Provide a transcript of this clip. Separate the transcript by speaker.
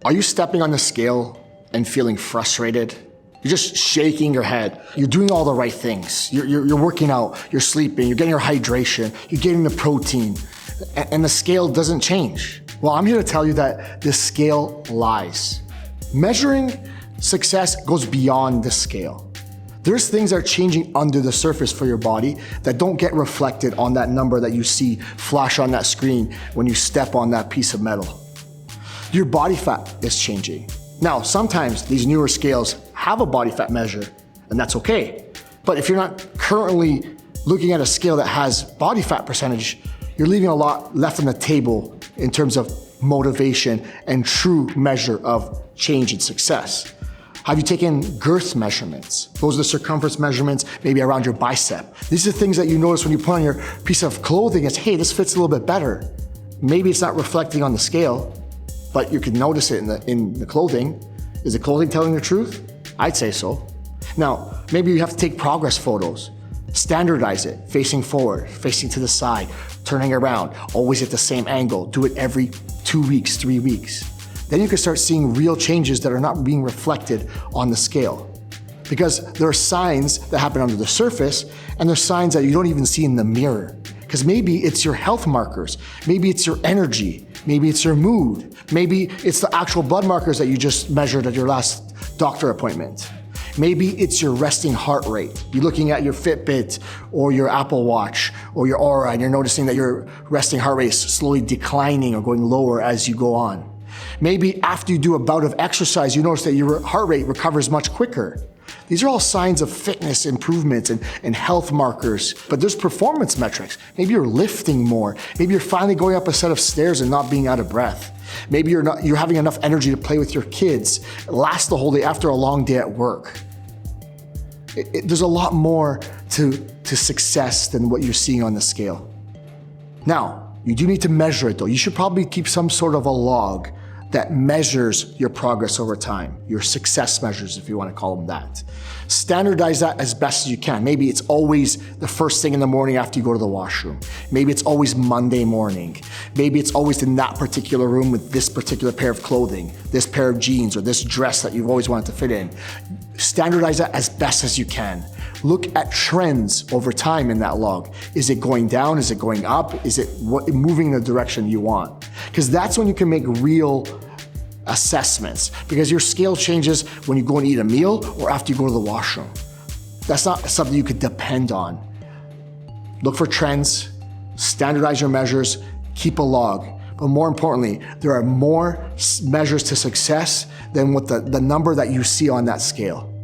Speaker 1: Are you stepping on the scale and feeling frustrated? You're just shaking your head. You're doing all the right things. You're working out, you're sleeping, you're getting your hydration, you're getting the protein, and the scale doesn't change. Well, I'm here to tell you that the scale lies. Measuring success goes beyond the scale. There's things that are changing under the surface for your body that don't get reflected on that number that you see flash on that screen when you step on that piece of metal. Your body fat is changing. Now, sometimes these newer scales have a body fat measure, and that's okay. But if you're not currently looking at a scale that has body fat percentage, you're leaving a lot left on the table in terms of motivation and true measure of change and success. Have you taken girth measurements? Those are the circumference measurements, maybe around your bicep. These are things that you notice when you put on your piece of clothing. It's, hey, this fits a little bit better. Maybe it's not reflecting on the scale, but you can notice it in the clothing. Is the clothing telling the truth? I'd say so. Now, maybe you have to take progress photos. Standardize it, facing forward, facing to the side, turning around, always at the same angle. Do it every 2 weeks, 3 weeks. Then you can start seeing real changes that are not being reflected on the scale. Because there are signs that happen under the surface, and there's signs that you don't even see in the mirror. Because maybe it's your health markers, maybe it's your energy, maybe it's your mood, maybe it's the actual blood markers that you just measured at your last doctor appointment. Maybe it's your resting heart rate. You're looking at your Fitbit or your Apple Watch or your Aura, and you're noticing that your resting heart rate is slowly declining or going lower as you go on. Maybe after you do a bout of exercise, you notice that your heart rate recovers much quicker. These are all signs of fitness improvements and health markers, but there's performance metrics. Maybe you're lifting more. Maybe you're finally going up a set of stairs and not being out of breath. Maybe you're having enough energy to play with your kids, last the whole day after a long day at work. There's a lot more to success than what you're seeing on the scale. Now, you do need to measure it though. You should probably keep some sort of a log that measures your progress over time, your success measures, if you want to call them that. Standardize that as best as you can. Maybe it's always the first thing in the morning after you go to the washroom. Maybe it's always Monday morning. Maybe it's always in that particular room with this particular pair of clothing, this pair of jeans, or this dress that you've always wanted to fit in. Standardize that as best as you can. Look at trends over time in that log. Is it going down? Is it going up? Is it moving in the direction you want? Because that's when you can make real assessments, because your scale changes when you go and eat a meal or after you go to the washroom. That's not something you could depend on. Look for trends, standardize your measures, keep a log. But more importantly, there are more measures to success than what the number that you see on that scale.